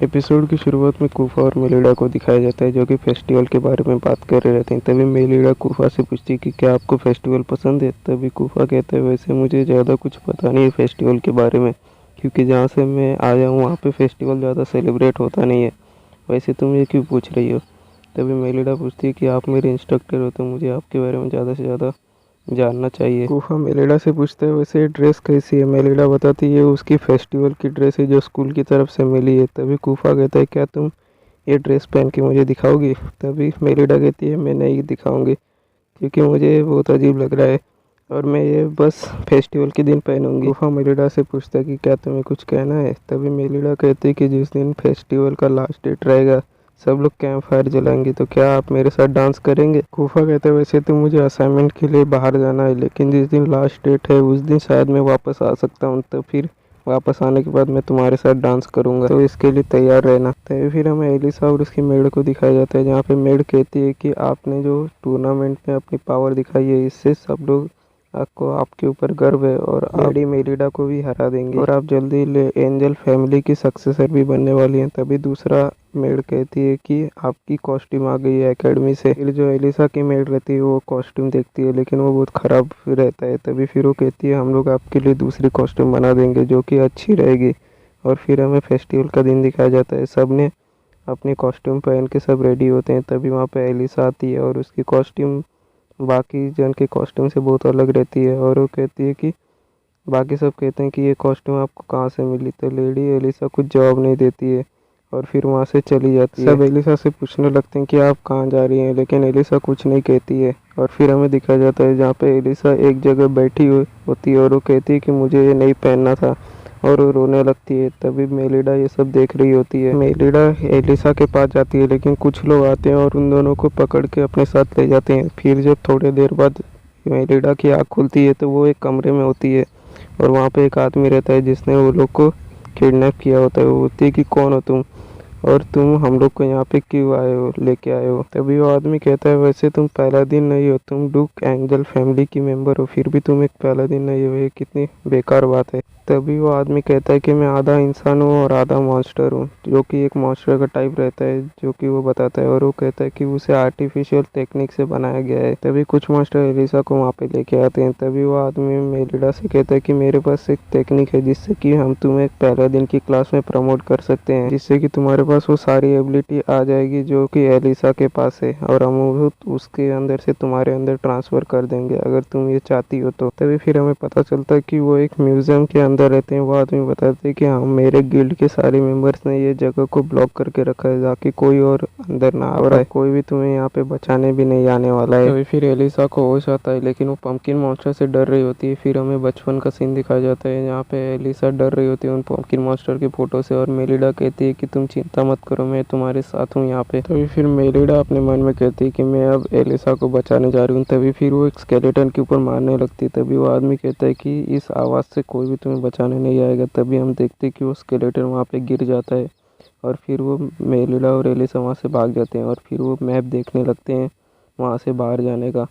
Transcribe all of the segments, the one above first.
Episode की शुरुआत में कूफा और मेलिडा को दिखाया जाता है जो कि फेस्टिवल के बारे में बात कर रहे रहते हैं। तभी मेलिडा कूफा से पूछती है कि क्या आपको फेस्टिवल पसंद है। तभी कूफा कहता है वैसे मुझे ज़्यादा कुछ पता नहीं है फेस्टिवल के बारे में, क्योंकि जहाँ से मैं आया हूँ वहाँ पे फेस्टिवल ज़्यादा सेलिब्रेट होता नहीं है। वैसे तुम ये क्यों पूछ रही हो। तभी मेलिडा पूछती है कि आप मेरे इंस्ट्रक्टर हो तो मुझे आपके बारे में ज़्यादा से ज़्यादा जानना चाहिए। कूफा मेलिडा से पूछता है वैसे ये ड्रेस कैसी है। मेलिडा बताती है उसकी फेस्टिवल की ड्रेस है जो स्कूल की तरफ से मिली है। तभी कूफा कहता है क्या तुम ये ड्रेस पहन के मुझे दिखाओगी। तभी मेलिडा कहती है मैं नहीं दिखाऊंगी क्योंकि मुझे बहुत अजीब लग रहा है और मैं ये बस फेस्टिवल के दिन पहनूंगी। कूफा मेलिडा से पूछता है कि क्या तुम्हें कुछ कहना है। तभी मेलिडा कहती है कि जिस दिन फेस्टिवल का लास्ट डेट रहेगा सब लोग कैंप फायर जलाएंगे तो क्या आप मेरे साथ डांस करेंगे। कूफा कहते हैं वैसे तो मुझे असाइनमेंट के लिए बाहर जाना है, लेकिन जिस दिन लास्ट डेट है उस दिन शायद मैं वापस आ सकता हूँ, तो फिर वापस आने के बाद मैं तुम्हारे साथ डांस करूंगा, तो इसके लिए तैयार रहना। तो फिर हमें एलिसा और उसकी मेड को दिखाया जाता है जहाँ पे मेड कहती है कि आपने जो टूर्नामेंट में अपनी पावर दिखाई है इससे सब लोग आपको आपके ऊपर गर्व है और आप लेडी मेलिडा को भी हरा देंगे और आप जल्दी एंजल फैमिली की सक्सेसर भी बनने वाली हैं। तभी दूसरा मेड कहती है कि आपकी कॉस्ट्यूम आ गई है एकेडमी से। फिर जो एलिसा की मेड रहती है वो कॉस्ट्यूम देखती है लेकिन वो बहुत ख़राब रहता है। तभी फिर वो कहती है हम लोग आपके लिए दूसरी कॉस्ट्यूम बना देंगे जो कि अच्छी रहेगी। और फिर हमें फेस्टिवल का दिन दिखाया जाता है। सब ने अपनी कॉस्ट्यूम पहन के सब रेडी होते हैं। तभी वहाँ पे एलिसा आती है और उसकी कॉस्ट्यूम बाकी जन के कॉस्ट्यूम से बहुत अलग रहती है और वो कहती है कि बाकी सब कहते हैं कि ये कॉस्ट्यूम आपको कहाँ से मिली। तो लेडी एलिसा कुछ जवाब नहीं देती है और फिर वहाँ से चली जाती है। सब एलिसा से पूछने लगते हैं कि आप कहाँ जा रही हैं, लेकिन एलिसा कुछ नहीं कहती है। और फिर हमें दिखाया जाता है जहाँ पे एलिसा एक जगह बैठी हुई होती है और वो कहती है कि मुझे ये नहीं पहनना था और वो रोने लगती है। तभी मेलिडा ये सब देख रही होती है। मेलिडा एलिसा के पास जाती है लेकिन कुछ लोग आते हैं और उन दोनों को पकड़ के अपने साथ ले जाते हैं। फिर जब थोड़ी देर बाद मेलिडा की आँख खुलती है तो वो एक कमरे में होती है और वहाँ पे एक आदमी रहता है जिसने वो लोग को किडनैप किया होता है। वो बोलती है कि कौन हो तुम और तुम हम लोग को यहाँ पे क्यों आए हो, लेके आए हो। तभी वो आदमी कहता है वैसे तुम पहला दिन नहीं हो, तुम डुक एंजल फैमिली की मेंबर हो, फिर भी तुम एक पहला दिन नहीं हो, ये कितनी बेकार बात है। तभी वो आदमी कहता है कि मैं आधा इंसान हूँ और आधा मॉन्स्टर हूँ, जो कि एक मॉन्स्टर का टाइप रहता है जो कि वो बताता है। और वो कहता है कि उसे आर्टिफिशियल टेक्निक से बनाया गया है। तभी कुछ मॉन्स्टर एलिसा को वहाँ पे लेके आते हैं। तभी वो आदमी मेलिडा से कहता है कि मेरे पास एक टेक्निक है जिससे कि हम तुम्हें पहला दिन की क्लास में प्रमोट कर सकते हैं, जिससे कि तुम्हारे पास वो सारी एबिलिटी आ जाएगी जो कि एलिसा के पास है और हम उसके अंदर से तुम्हारे अंदर ट्रांसफ़र कर देंगे अगर तुम ये चाहती हो तो। तभी फिर हमें पता चलता है कि वो एक म्यूज़ियम के अंदर रहते हैं। वो आदमी बताते हैं कि हाँ मेरे गिल्ड के सारे मेंबर्स ने ये जगह को ब्लॉक करके रखा है ताकि कोई और अंदर ना आ रहा है, कोई भी तुम्हें यहाँ पे बचाने भी नहीं आने वाला है। तभी फिर एलिसा को होश आता है लेकिन वो पंपकिन मॉन्स्टर से डर रही होती है। फिर हमें बचपन का सीन दिखाया जाता है जहाँ पे एलिसा डर रही होती है उन पंपकिन मॉन्स्टर की फोटो से और मेलिडा कहती है कि तुम चिंता मत करो, मैं तुम्हारे साथ हूँ यहाँ पे। तभी फिर मेलिडा अपने मन में कहती है कि मैं अब एलिसा को बचाने जा रही हूँ। तभी फिर वो एक स्केलेटन के ऊपर मारने लगती है। तभी वो आदमी कहता है कि इस आवाज़ से कोई भी तुम्हें बचाने नहीं आएगा। तभी हम देखते हैं कि वो स्केलेटन वहाँ पे गिर जाता है और फिर वो मेलिडा और एलिसा वहाँ से भाग जाते हैं और फिर वो मैप देखने लगते हैं वहाँ से बाहर जाने का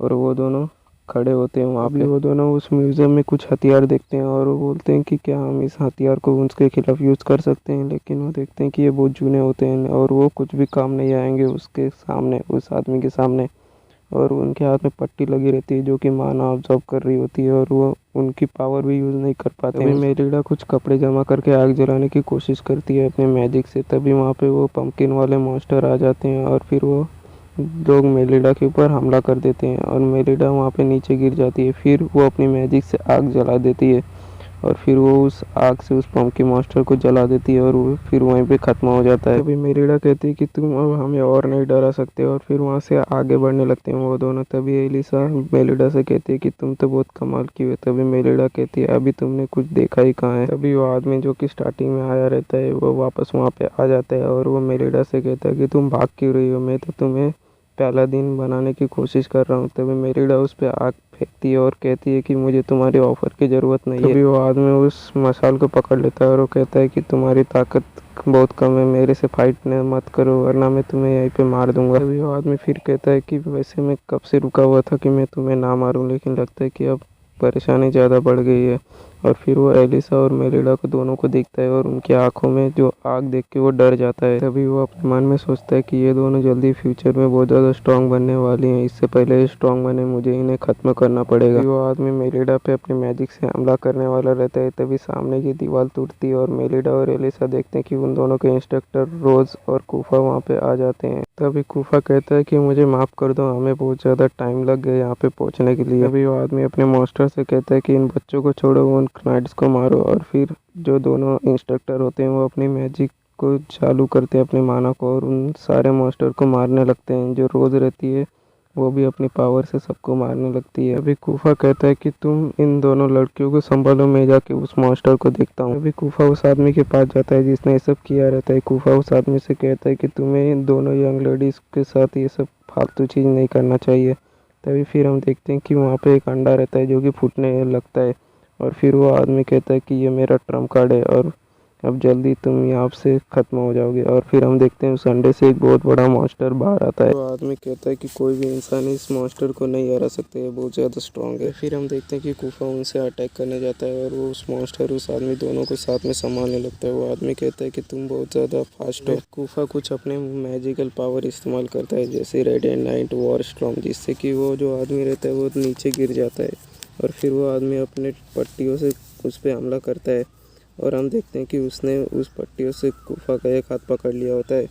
और वो दोनों खड़े होते हैं वहाँ पे। वो दोनों उस म्यूज़ियम में कुछ हथियार देखते हैं और वो बोलते हैं कि क्या हम इस हथियार को उनके खिलाफ यूज़ कर सकते हैं, लेकिन वो देखते हैं कि ये बहुत जूने होते हैं और वो कुछ भी काम नहीं आएंगे उसके सामने, उस आदमी के सामने। और उनके हाथ में पट्टी लगी रहती है जो कि माना ऑब्जर्व कर रही होती है और वो उनकी पावर भी यूज़ नहीं कर पाते हैं। मेलिडा कुछ कपड़े जमा करके आग जलाने की कोशिश करती है अपने मैजिक से। तभी वहाँ पे वो पंपकिन वाले मॉन्स्टर आ जाते हैं और फिर वो लोग मेलिडा के ऊपर हमला कर देते हैं और मेलिडा वहाँ पे नीचे गिर जाती है। फिर वो अपनी मैजिक से आग जला देती है और फिर वो उस आग से उस पंपकिन मॉन्स्टर को जला देती है और वो फिर वहीं पे ख़त्म हो जाता है। तभी मेलिडा कहती है कि तुम अब हमें और नहीं डरा सकते और फिर वहाँ से आगे बढ़ने लगते हैं वो दोनों। तभी एलिसा मेलिडा से कहती है कि तुम तो बहुत कमाल की हो। तभी मेलिडा कहती है अभी तुमने कुछ देखा ही कहाँ है। तभी वो आदमी जो कि स्टार्टिंग में आया रहता है वो वापस वहाँ पे आ जाता है और वो मेलिडा से कहता है कि तुम भाग क्यों रही हो, मैं तो तुम्हें पहला दिन बनाने की कोशिश कर रहा हूँ। तभी मेलिडा उस पर आग फेंकती है और कहती है कि मुझे तुम्हारे ऑफ़र की ज़रूरत नहीं है। तभी वो आदमी उस मशाल को पकड़ लेता है और वो कहता है कि तुम्हारी ताकत बहुत कम है, मेरे से फाइट मत करो वरना मैं तुम्हें यहीं पे मार दूंगा। तभी वो आदमी फिर कहता है कि वैसे मैं कब से रुका हुआ था कि मैं तुम्हें ना मारूं, लेकिन लगता है कि अब परेशानी ज़्यादा बढ़ गई है और फिर वो एलिसा और मेलिडा को दोनों को देखता है और उनकी आंखों में जो आग देख के वो डर जाता है। तभी वो अपने मन में सोचता है कि ये दोनों जल्दी फ्यूचर में बहुत ज़्यादा स्ट्रांग बनने वाली हैं, इससे पहले ये स्ट्रांग बने मुझे इन्हें ख़त्म करना पड़ेगा। वो आदमी मेलिडा पे अपने मैजिक से हमला करने वाला रहता है, तभी सामने की दीवार टूटती है और मेलिडा और एलिसा देखते हैं कि उन दोनों के इंस्ट्रक्टर रोज और कूफा वहाँ पे आ जाते हैं। तभी कूफा कहता है कि मुझे माफ़ कर दो, हमें बहुत ज़्यादा टाइम लग गया यहाँ पे पहुँचने के लिए। तभी वो आदमी अपने मास्टर से कहता है कि इन बच्चों को छोड़ो, उन नाइट्स को मारो। और फिर जो दोनों इंस्ट्रक्टर होते हैं वो अपनी मैजिक को चालू करते हैं अपने माना को और उन सारे मास्टर को मारने लगते हैं। जो रोज़ रहती है वो भी अपनी पावर से सबको मारने लगती है। अभी कूफा कहता है कि तुम इन दोनों लड़कियों को संभालो, मैं जाके उस मास्टर को देखता हूँ। अभी कूफा उस आदमी के पास जाता है जिसने ये सब किया रहता है। कूफा उस आदमी से कहता है कि तुम्हें इन दोनों यंग लेडीज़ के साथ ये सब फालतू चीज़ नहीं करना चाहिए। तभी फिर हम देखते हैं कि वहाँ पे एक अंडा रहता है जो कि फूटने लगता है और फिर वो आदमी कहता है कि ये मेरा ट्रम्प कार्ड है और अब जल्दी तुम यहाँ से ख़त्म हो जाओगे। और फिर हम देखते हैं उस अंडे से एक बहुत बड़ा मॉन्स्टर बाहर आता है। वो आदमी कहता है कि कोई भी इंसान इस मॉन्स्टर को नहीं हरा सकते, ये बहुत ज़्यादा स्ट्रांग है। फिर हम देखते हैं कि कूफा उनसे अटैक करने जाता है और वो उस मॉन्स्टर उस आदमी दोनों को साथ में संभालने लगता है। वो आदमी कहता है कि तुम बहुत ज़्यादा फास्ट हो। कूफा कुछ अपने मैजिकल पावर इस्तेमाल करता है जैसे red and night war storm, जिससे कि वो जो आदमी रहता है वो नीचे गिर जाता है और फिर वो आदमी अपने पट्टियों से उस पर हमला करता है और हम देखते हैं कि उसने उस पट्टियों से कूफा का एक हाथ पकड़ लिया होता है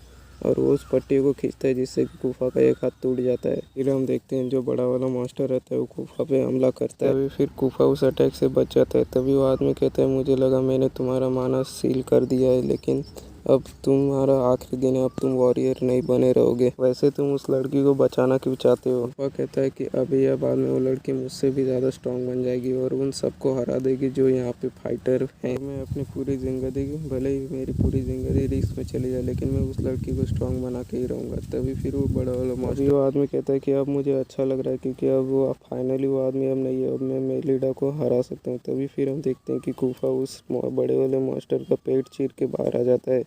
और वो उस पट्टियों को खींचता है जिससे कि कूफा का एक हाथ टूट जाता है। फिर हम देखते हैं जो बड़ा वाला मास्टर रहता है वो कूफा पे हमला करता है। तभी फिर कूफा उस अटैक से बच जाता है। तभी वो आदमी कहता है मुझे लगा मैंने तुम्हारा माना सील कर दिया है, लेकिन अब तुम्हारा आखिरी दिन है, अब तुम वॉरियर नहीं बने रहोगे। वैसे तुम उस लड़की को बचाना क्यों चाहते हो? वह कहता है कि अभी या बाद में वो लड़की मुझसे भी ज़्यादा स्ट्रांग बन जाएगी और उन सबको हरा देगी जो यहाँ पे फाइटर हैं। मैं अपनी पूरी ज़िंदगी, भले ही मेरी पूरी ज़िंदगी रिस्क में चली जाए, लेकिन मैं उस लड़की को स्ट्रांग बना के ही रहूँगा। तभी फिर वो बड़ा वाला मास्टर वो आदमी कहता है कि अब मुझे अच्छा लग रहा है क्योंकि अब वो फाइनली वो आदमी अब नहीं है, अब मैं मेलिडा को हरा सकता हूँ। तभी फिर हम देखते हैं कि कूफा उस बड़े वाले मास्टर का पेट चीर के बाहर आ जाता है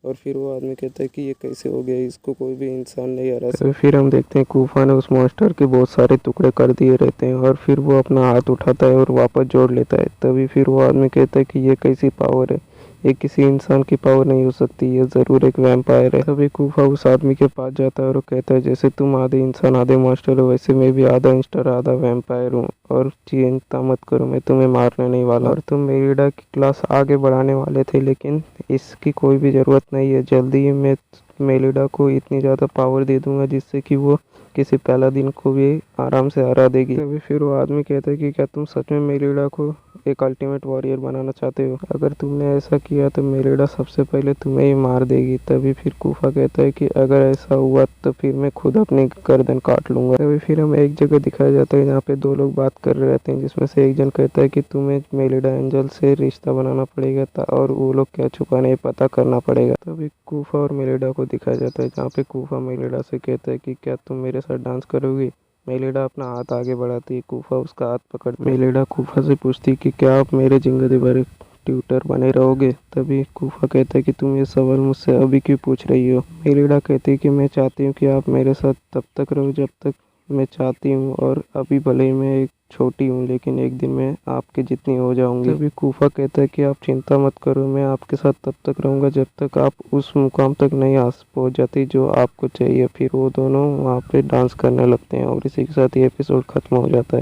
और फिर वो आदमी कहता है कि ये कैसे हो गया, इसको कोई भी इंसान नहीं हरा सकता। फिर हम देखते हैं कूफा ने उस मॉन्स्टर के बहुत सारे टुकड़े कर दिए रहते हैं और फिर वो अपना हाथ उठाता है और वापस जोड़ लेता है। तभी फिर वो आदमी कहता है कि ये कैसी पावर है, ये किसी इंसान की पावर नहीं हो सकती, ये ज़रूर एक वैम्पायर है। तभी कूफा उस आदमी के पास जाता है और वो कहता है जैसे तुम आधे इंसान आधे मास्टर हो, वैसे मैं भी आधा इंस्टर आधा वैम्पायर हूँ और चिंता मत करो, मैं तुम्हें मारने नहीं वाला। और तुम मेलिडा की क्लास आगे बढ़ाने वाले थे, लेकिन इसकी कोई भी ज़रूरत नहीं है। जल्दी ही मैं मेलिडा को इतनी ज़्यादा पावर दे दूंगा जिससे कि वो किसी पहला दिन को भी आराम से हरा देगी। तभी फिर वो आदमी कहता है कि क्या तुम सच में मेलिडा को एक अल्टीमेट वॉरियर बनाना चाहते हो? अगर तुमने ऐसा किया तो मेलिडा सबसे पहले तुम्हें ही मार देगी। तभी फिर कूफा कहता है कि अगर ऐसा हुआ तो फिर मैं खुद अपनी गर्दन काट लूँगा। तभी फिर हमें एक जगह दिखाया जाता है जहाँ पे दो लोग बात कर रहे रहते हैं, जिसमें से एक जन कहता है कि तुम्हें मेलिडा एंजल से रिश्ता बनाना पड़ेगा और वो लोग क्या छुपाने ये पता करना पड़ेगा। तभी कूफा और मेलिडा को दिखाया जाता है जहाँ पे कूफा मेलिडा से कहता है कि क्या तुम मेरे साथ डांस करोगी? मेलिडा अपना हाथ आगे बढ़ाती है, कूफा उसका हाथ पकड़ मेलिडा कूफा से पूछती कि क्या आप मेरे जिंदगी भर ट्यूटर बने रहोगे? तभी कूफा कहता है कि तुम ये सवाल मुझसे अभी क्यों पूछ रही हो? मेलिडा कहती है कि मैं चाहती हूँ कि आप मेरे साथ तब तक रहो जब तक मैं चाहती हूँ और अभी भले ही मैं एक छोटी हूँ, लेकिन एक दिन मैं आपके जितनी हो जाऊंगी। तभी कूफा कहता है कि आप चिंता मत करो, मैं आपके साथ तब तक रहूँगा जब तक आप उस मुकाम तक नहीं पहुँच जाती जो आपको चाहिए। फिर वो दोनों वहाँ पे डांस करने लगते हैं और इसी के साथ ये एपिसोड खत्म हो जाता है।